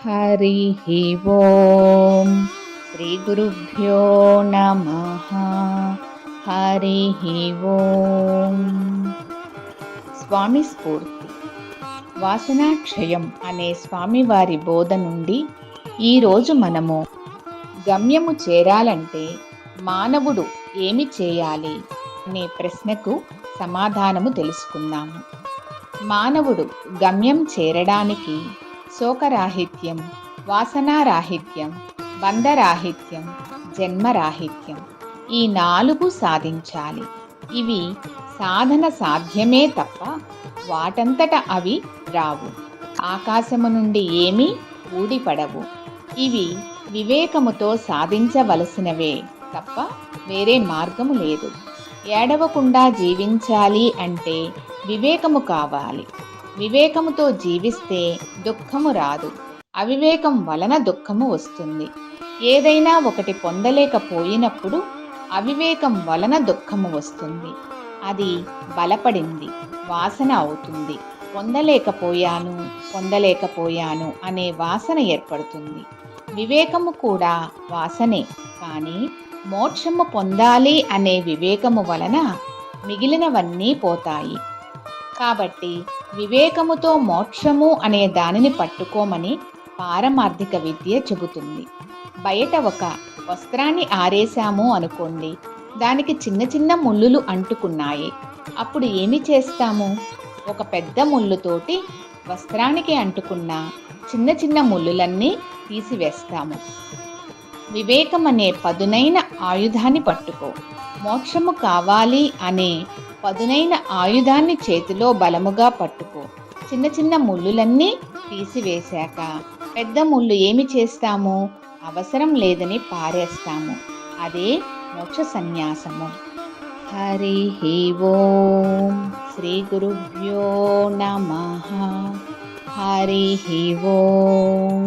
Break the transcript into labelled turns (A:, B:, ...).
A: హరిః ఓం శ్రీ గురుభ్యో నమః. హరిః ఓం. స్వామి స్ఫూర్తి. వాసనాక్షయం అనే స్వామివారి బోధ నుండి ఈరోజు మనము గమ్యము చేరాలంటే మానవుడు ఏమి చేయాలి అనే ప్రశ్నకు సమాధానము తెలుసుకుందాము. మానవుడు గమ్యం చేరడానికి శోకరాహిత్యం, వాసనారాహిత్యం, బంధరాహిత్యం, జన్మరాహిత్యం ఈ 4 సాధించాలి. ఇవి సాధన సాధ్యమే తప్ప వాటంతట అవి రావు. ఆకాశము నుండి ఏమీ ఊడిపడవు. ఇవి వివేకముతో సాధించవలసినవే తప్ప వేరే మార్గము లేదు. ఏడవకుండా జీవించాలి అంటే వివేకము కావాలి. వివేకముతో జీవిస్తే దుఃఖము రాదు. అవివేకం వలన దుఃఖము వస్తుంది. ఏదైనా ఒకటి పొందలేకపోయినప్పుడు అవివేకం వలన దుఃఖము వస్తుంది. అది బలపడింది, వాసన అవుతుంది. పొందలేకపోయాను అనే వాసన ఏర్పడుతుంది. వివేకము కూడా వాసనే. కానీ మోక్షము పొందాలి అనే వివేకము వలన మిగిలినవన్నీ పోతాయి. కాబట్టి వివేకముతో మోక్షము అనే దానిని పట్టుకోమని పారమార్థిక విద్య చెబుతుంది. బయట ఒక వస్త్రాన్ని ఆరేశాము అనుకోండి, దానికి చిన్న చిన్న ముళ్ళులు అంటుకున్నాయి. అప్పుడు ఏమి చేస్తాము? ఒక పెద్ద ముళ్ళుతోటి వస్త్రానికి అంటుకున్న చిన్న చిన్న ముళ్ళులన్నీ తీసివేస్తాము. వివేకం అనే పదునైన ఆయుధాన్ని పట్టుకో. మోక్షము కావాలి అనే పదునైన ఆయుధాన్ని చేతిలో బలముగా పట్టుకో. చిన్న చిన్న ముళ్ళులన్నీ తీసివేశాక పెద్ద ముళ్ళు ఏమి చేస్తాము? అవసరం లేదని పారేస్తాము. అదే మోక్ష సన్యాసము. హరిః ఓం. శ్రీ గురుభ్యో నమః. హరిః ఓం.